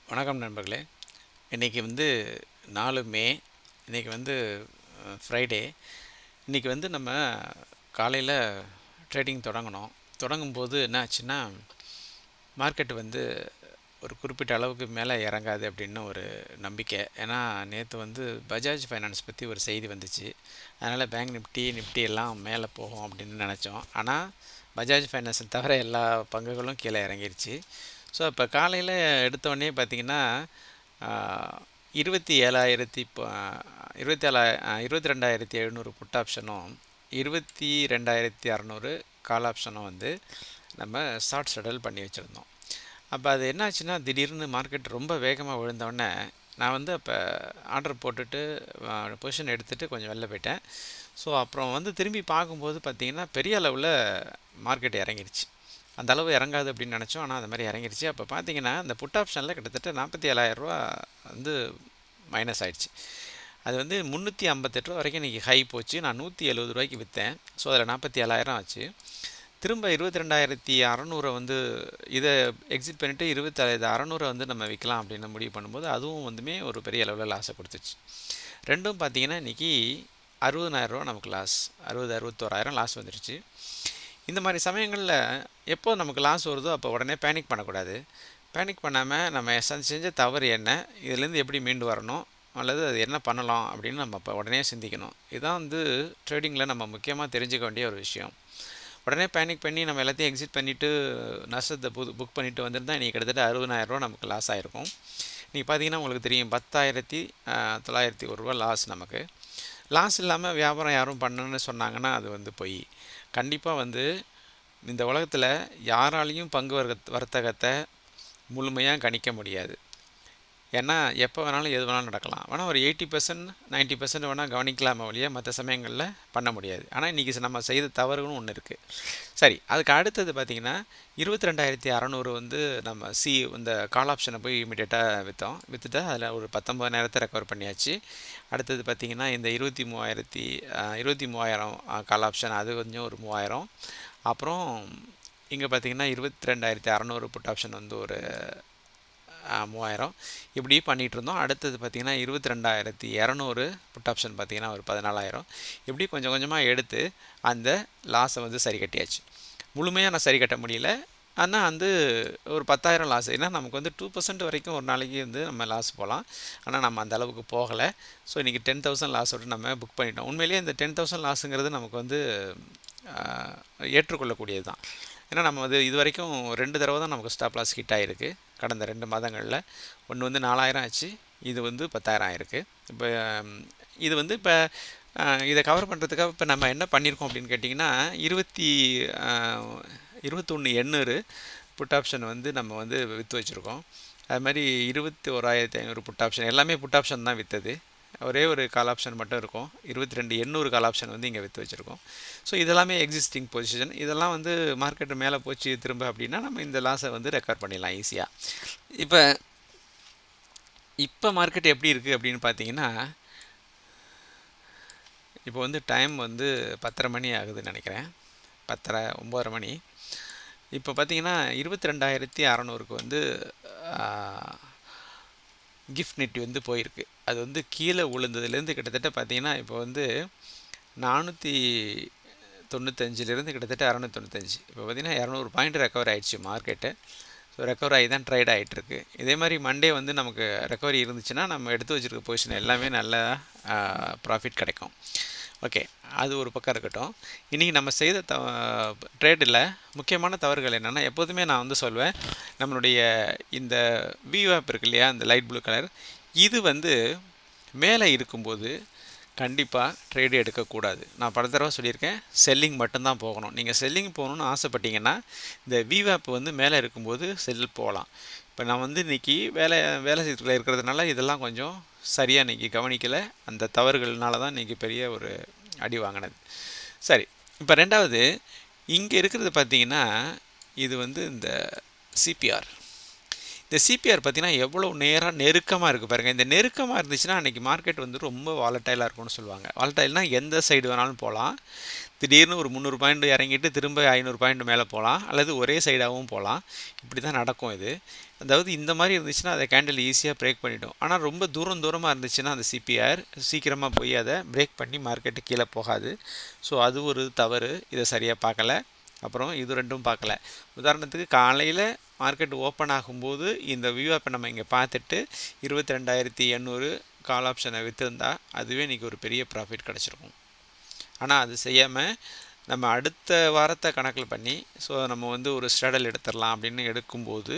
வணக்கம் நண்பர்களே. இன்றைக்கி வந்து 4 மே. இன்றைக்கி வந்து ஃப்ரைடே. இன்றைக்கி வந்து நம்ம காலையில் ட்ரேடிங் தொடங்கினோம். தொடங்கும்போது என்ன ஆச்சுன்னா, மார்க்கெட் வந்து ஒரு குறிப்பிட்ட அளவுக்கு மேலே இறங்காது அப்படின்னு ஒரு நம்பிக்கை. ஏன்னா நேற்று வந்து பஜாஜ் ஃபைனான்ஸ் பற்றி ஒரு செய்தி வந்துச்சு. அதனால் பேங்க் நிஃப்டி எல்லாம் மேலே போகும் அப்படின்னு நினச்சோம். ஆனால் பஜாஜ் ஃபைனான்ஸை தவிர எல்லா பங்குகளும் கீழே இறங்கிருச்சு. ஸோ இப்போ காலையில் எடுத்தோடனே பார்த்திங்கன்னா 22,700 புட் ஆப்ஷனும் 22,600 கால் ஆப்ஷனும் வந்து நம்ம ஷார்ட் செட்டில் பண்ணி வச்சுருந்தோம். அப்போ அது என்னாச்சுன்னா, திடீர்னு மார்க்கெட் ரொம்ப வேகமாக விழுந்தோடனே நான் வந்து அப்போ ஆர்டர் போட்டுட்டு பொசிஷன் எடுத்துகிட்டு கொஞ்சம் வெளில போயிட்டேன். ஸோ அப்புறம் வந்து திரும்பி பார்க்கும்போது பார்த்திங்கன்னா பெரிய அளவில் மார்க்கெட் இறங்கிருச்சு. அந்த அளவு இறங்காது அப்படின்னு நினச்சோம். ஆனால் அது மாதிரி இறங்கிருச்சு. அப்போ பார்த்தீங்கன்னா இந்த புட் ஆப்ஷனில் கிட்டத்தட்ட 47,000 வந்து மைனஸ் ஆகிடுச்சு. அது வந்து 358 ரூபா வரைக்கும் இன்றைக்கி ஹை போச்சு. நான் 170 ரூபாய்க்கு விற்றேன். ஸோ அதில் 47,000 ஆச்சு. திரும்ப 22,600 வந்து இதை எக்ஸிட் பண்ணிவிட்டு 25,600 வந்து நம்ம விற்கலாம் அப்படின்னு முடிவு பண்ணும்போது அதுவும் வந்துமே ஒரு பெரிய அளவில் லாஸை கொடுத்துச்சு. ரெண்டும் பார்த்திங்கன்னா இன்றைக்கி 60,000 ரூபா நமக்கு லாஸ். 61,000 லாஸ் வந்துருச்சு. இந்த மாதிரி சமயங்களில் எப்போ நமக்கு லாஸ் வருதோ அப்போ உடனே பேனிக் பண்ணக்கூடாது. பேனிக் பண்ணாமல் நம்ம செஞ்ச தவறு என்ன, இதுலேருந்து எப்படி மீண்டு வரணும், அல்லது அது என்ன பண்ணலாம் அப்படின்னு நம்ம இப்போ உடனே சிந்திக்கணும். இதுதான் வந்து ட்ரேடிங்கில் நம்ம முக்கியமாக தெரிஞ்சுக்க வேண்டிய ஒரு விஷயம். உடனே பேனிக் பண்ணி நம்ம எல்லாத்தையும் எக்ஸிட் பண்ணிவிட்டு நஷ்டத்தை புக் பண்ணிவிட்டு வந்திருந்தால் இன்றைக்கி கிட்டத்தட்ட 60,000 ரூபா நமக்கு லாஸ் ஆகிருக்கும். இன்றைக்கி பார்த்தீங்கன்னா உங்களுக்கு தெரியும் 10,901 ரூபா லாஸ். நமக்கு லாஸ் இல்லாமல் வியாபாரம் யாரும் பண்ணணுன்னு சொன்னாங்கன்னா அது வந்து பொய். கண்டிப்பாக வந்து இந்த உலகத்தில் யாராலையும் பங்கு வர்த்தகத்தை முழுமையாக கணிக்க முடியாது. ஏன்னா எப்போ வேணாலும் எது வேணாலும் நடக்கலாம். வேணால் ஒரு 80% 90% வேணால் கவனிக்கலாமே ஒழிய மற்ற சமயங்களில் பண்ண முடியாது. ஆனால் இன்றைக்கி நம்ம செய்த தவறுகளும் ஒன்று இருக்குது. சரி, அதுக்கு அடுத்தது பார்த்திங்கன்னா 22,600 வந்து நம்ம இந்த கால் ஆப்ஷனை போய் இமீடியட்டாக விற்றுட்டு அதில் ஒரு 19,000 ரெக்கவர் பண்ணியாச்சு. அடுத்தது பார்த்திங்கன்னா இந்த 23,000 கால் ஆப்ஷன், அது கொஞ்சம் ஒரு 3,000. அப்புறம் இங்கே பார்த்திங்கன்னா 22,600 புட் ஆப்ஷன் வந்து ஒரு 3,000 இப்படி பண்ணிகிட்டு இருந்தோம். அடுத்தது பார்த்திங்கன்னா 22,200 புட் ஆப்ஷன் பார்த்திங்கன்னா ஒரு 14,000 இப்படி கொஞ்சம் கொஞ்சமாக எடுத்து அந்த லாஸை வந்து சரி கட்டியாச்சு. முழுமையாக நான் சரி கட்ட முடியல. ஆனால் வந்து ஒரு 10,000 லாஸ். ஏன்னா நமக்கு வந்து 2% வரைக்கும் ஒரு நாளைக்கு வந்து நம்ம லாஸ் போகலாம். ஆனால் நம்ம அந்த அளவுக்கு போகலை. ஸோ இன்றைக்கி 10,000 லாஸோடு நம்ம புக் பண்ணிட்டோம். உண்மையிலேயே இந்த 10,000 லாஸுங்கிறது நமக்கு வந்து ஏற்றுக்கொள்ளக்கூடியது தான். ஏன்னா நம்ம வந்து இது வரைக்கும் 2 தடவை தான் நமக்கு ஸ்டாப் லாஸ் ஹிட் ஆகிருக்கு கடந்த 2 மாதங்களில். ஒன்று வந்து 4,000 ஆச்சு, இது வந்து 10,000 ஆயிருக்கு. இப்போ இது வந்து இப்போ இதை கவர் பண்ணுறதுக்காக இப்போ நம்ம என்ன பண்ணியிருக்கோம் அப்படின்னு கேட்டிங்கன்னா 21,800 புட் ஆப்ஷன் வந்து நம்ம வந்து விற்று வச்சுருக்கோம். அது மாதிரி 21,500 புட் ஆப்ஷன், எல்லாமே புட் ஆப்ஷன் தான் விற்றது. ஒரே ஒரு கால் ஆப்ஷன் மட்டும் இருக்கும். 22,800 கால் ஆப்ஷன் வந்து இங்கே விற்று வச்சுருக்கோம். ஸோ இதெல்லாமே எக்ஸிஸ்டிங் பொசிஷன். இதெல்லாம் வந்து மார்க்கெட்டு மேலே போச்சு திரும்ப அப்படின்னா நம்ம இந்த லாஸை வந்து ரெக்கவர் பண்ணிடலாம் ஈஸியாக. இப்போ மார்க்கெட் எப்படி இருக்குது அப்படின்னு பார்த்தீங்கன்னா, இப்போ வந்து டைம் வந்து 10:30 மணி ஆகுதுன்னு நினைக்கிறேன். 10:30 9:30 மணி. இப்போ பார்த்தீங்கன்னா 22,600க்கு வந்து கிஃப்ட் நிஃப்டி வந்து போயிருக்கு. அது வந்து கீழே விழுந்ததுலேருந்து கிட்டத்தட்ட பார்த்திங்கன்னா இப்போ வந்து 495லேருந்து கிட்டத்தட்ட 695. இப்போ பார்த்திங்கன்னா 200 பாயிண்ட் ரெக்கவர் ஆகிடுச்சு மார்க்கெட்டு. ஸோ ரெக்கவர் ஆகி தான் ட்ரேட் ஆகிட்டுருக்கு. இதே மாதிரி மண்டே வந்து நமக்கு ரெக்கவரி இருந்துச்சுன்னா நம்ம எடுத்து வச்சுருக்க பொசிஷன் எல்லாமே நல்லா ப்ராஃபிட் கிடைக்கும். ஓகே, அது ஒரு பக்கம் இருக்கட்டும். இன்றைக்கி நம்ம செய்த ட்ரேடில் முக்கியமான தவறுகள் என்னென்னா, எப்போதுமே நான் வந்து சொல்வேன், நம்மளுடைய இந்த வியூஆப் இருக்கு இல்லையா, இந்த லைட் ப்ளூ கலர், இது வந்து மேலே இருக்கும்போது கண்டிப்பாக ட்ரேடு எடுக்கக்கூடாது. நான் பல தடவை சொல்லியிருக்கேன், செல்லிங் மட்டும்தான் போகணும். நீங்கள் செல்லிங் போகணுன்னு ஆசைப்பட்டீங்கன்னா இந்த வியூஆப் வந்து மேலே இருக்கும்போது செல் போகலாம். இப்போ நான் வந்து இன்றைக்கி வேலை செய்யறதுல இருக்கிறதுனால இதெல்லாம் கொஞ்சம் சரியாக இன்றைக்கி கவனிக்கலை. அந்த தவறுகள்னால தான் இன்றைக்கி பெரிய ஒரு அடி வாங்கினது. சரி, இப்போ ரெண்டாவது இங்கே இருக்கிறது பார்த்திங்கன்னா இது வந்து இந்த சிபிஆர். இந்த சிபிஆர் பார்த்திங்கன்னா எவ்வளோ நெருக்கமாக இருக்குது பாருங்கள். இந்த நெருக்கமாக இருந்துச்சுன்னா அன்றைக்கி மார்க்கெட் வந்து ரொம்ப வாலட்டைலாக இருக்கும்னு சொல்லுவாங்க. வாலட்டைல்னால் எந்த சைடு வேணாலும் போகலாம். திடீர்னு ஒரு 300 பாயிண்ட் இறங்கிட்டு திரும்ப 500 பாயிண்ட் மேலே போகலாம், அல்லது ஒரே சைடாகவும் போகலாம். இப்படி தான் நடக்கும் இது. அதாவது இந்த மாதிரி இருந்துச்சுன்னா அதை கேண்டில் ஈஸியாக பிரேக் பண்ணிவிடும். ஆனால் ரொம்ப தூரமாக இருந்துச்சுன்னா அந்த சிபிஆர் சீக்கிரமாக போய் அதை பிரேக் பண்ணி மார்க்கெட்டு கீழே போகாது. ஸோ அது ஒரு தவறு. இதை சரியாக பார்க்கல. அப்புறம் இது ரெண்டும் பார்க்கல. உதாரணத்துக்கு காலையில் மார்க்கெட் ஓப்பன் ஆகும்போது இந்த வியூ ஆப்பை நம்ம இங்கே பார்த்துட்டு 22,800 கால் ஆப்ஷனை விற்றுருந்தா அதுவே இன்றைக்கி ஒரு பெரிய ப்ராஃபிட் கிடச்சிருக்கும். ஆனால் அது செய்யாமல் நம்ம அடுத்த வாரத்தை கணக்கில் பண்ணி ஸோ நம்ம வந்து ஒரு ஸ்ட்ராடல் எடுத்துடலாம் அப்படின்னு எடுக்கும்போது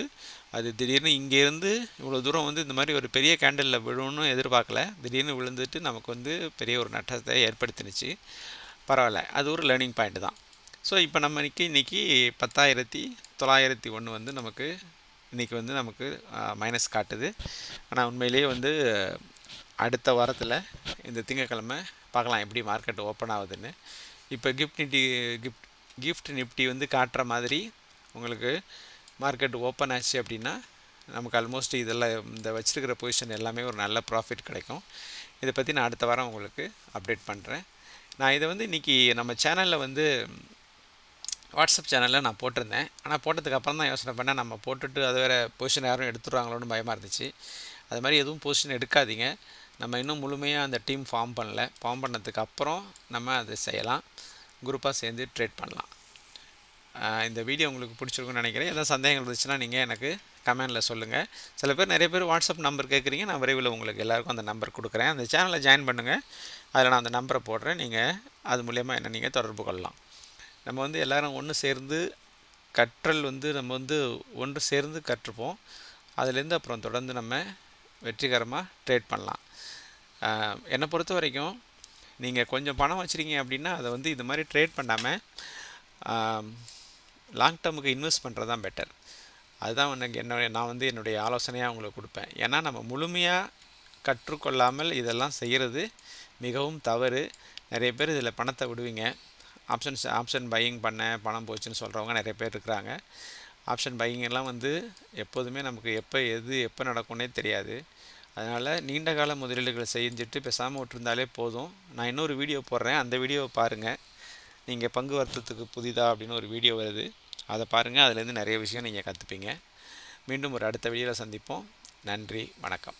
அது திடீர்னு இங்கேருந்து இவ்வளோ தூரம் வந்து இந்த மாதிரி ஒரு பெரிய கேண்டலில் விழுன்னு எதிர்பார்க்கல. திடீர்னு விழுந்துட்டு நமக்கு வந்து பெரிய ஒரு நட்டத்தை ஏற்படுத்தினுச்சு. பரவாயில்ல, அது ஒரு லேர்னிங் பாயிண்ட் தான். ஸோ இப்போ நம்ம இன்றைக்கி 10,901 வந்து நமக்கு இன்றைக்கி வந்து நமக்கு மைனஸ் காட்டுது. ஆனால் உண்மையிலேயே வந்து அடுத்த வாரத்தில் இந்த திங்கக்கிழமை பார்க்கலாம் எப்படி மார்க்கெட் ஓப்பன் ஆகுதுன்னு. இப்போ கிஃப்ட் நிஃப்டி வந்து காட்டுற மாதிரி உங்களுக்கு மார்க்கெட் ஓப்பன் ஆச்சு அப்படின்னா நமக்கு ஆல்மோஸ்ட் இதெல்லாம் இந்த வச்சுருக்கிற பொசிஷன் எல்லாமே ஒரு நல்ல ப்ராஃபிட் கிடைக்கும். இதை பற்றி நான் அடுத்த வாரம் உங்களுக்கு அப்டேட் பண்ணுறேன். நான் இதை வந்து இன்றைக்கி நம்ம சேனலில் வந்து வாட்ஸ்அப் சேனலில் நான் போட்டிருந்தேன். ஆனால் போட்டதுக்கப்புறம் தான் யோசனை பண்ணேன், நம்ம போட்டுட்டு அது வேறு பொசிஷன் யாரும் எடுத்துடுறாங்களோன்னு பயமாக இருந்துச்சு. அது மாதிரி எதுவும் பொசிஷன் எடுக்காதீங்க. நம்ம இன்னும் முழுமையாக அந்த டீம் ஃபார்ம் பண்ணல. ஃபார்ம் பண்ணதுக்கு அப்புறம் நம்ம அதை செய்யலாம். குரூப்பாக சேர்ந்து ட்ரேட் பண்ணலாம். இந்த வீடியோ உங்களுக்கு பிடிச்சிருக்குன்னு நினைக்கிறேன். எதாவது சந்தேகங்கள் இருந்துச்சுன்னா நீங்கள் எனக்கு கமெண்டில் சொல்லுங்கள். சில பேர் நிறைய பேர் வாட்ஸ்அப் நம்பர் கேட்குறீங்க. நான் விரைவில் உங்களுக்கு எல்லாேருக்கும் அந்த நம்பர் கொடுக்குறேன். அந்த சேனலை ஜாயின் பண்ணுங்கள். அதில் நான் அந்த நம்பரை போடுறேன். நீங்கள் அது மூலயமா என்ன நீங்கள் தொடர்பு கொள்ளலாம். நம்ம வந்து எல்லோரும் ஒன்று சேர்ந்து கற்றல் வந்து நம்ம வந்து ஒன்று சேர்ந்து கற்றுப்போம். அதுலேருந்து அப்புறம் தொடர்ந்து நம்ம வெற்றிகரமாக ட்ரேட் பண்ணலாம். என்னை பொறுத்த வரைக்கும் நீங்கள் கொஞ்சம் பணம் வச்சுருக்கீங்க அப்படின்னா அதை வந்து இது மாதிரி ட்ரேட் பண்ணாமல் லாங் டேர்முக்கு இன்வெஸ்ட் பண்ணுறது தான் பெட்டர். அதுதான் எனக்கு நான் வந்து என்னுடைய ஆலோசனையாக உங்களுக்கு கொடுப்பேன். ஏன்னா நம்ம முழுமையாக கற்றுக்கொள்ளாமல் இதெல்லாம் செய்கிறது மிகவும் தவறு. நிறைய பேர் இதில் பணத்தை விடுவீங்க. ஆப்ஷன் பையிங் பண்ண பணம் போச்சுன்னு சொல்கிறவங்க நிறைய பேர் இருக்கிறாங்க. ஆப்ஷன் பையிங்கெல்லாம் வந்து எப்போதுமே நமக்கு எப்போ நடக்கும்னே தெரியாது. அதனால் நீண்ட கால முதலீடுகளை செஞ்சுட்டு பேசாமல் விட்டுருந்தாலே போதும். நான் இன்னொரு வீடியோ போடுறேன், அந்த வீடியோவை பாருங்கள். நீங்கள் பங்கு வர்த்தத்துக்கு புதிதா அப்படின்னு ஒரு வீடியோ வருது, அதை பாருங்கள். அதுலேருந்து நிறைய விஷயம் நீங்கள் கற்றுப்பீங்க. மீண்டும் ஒரு அடுத்த வீடியோவில் சந்திப்போம். நன்றி, வணக்கம்.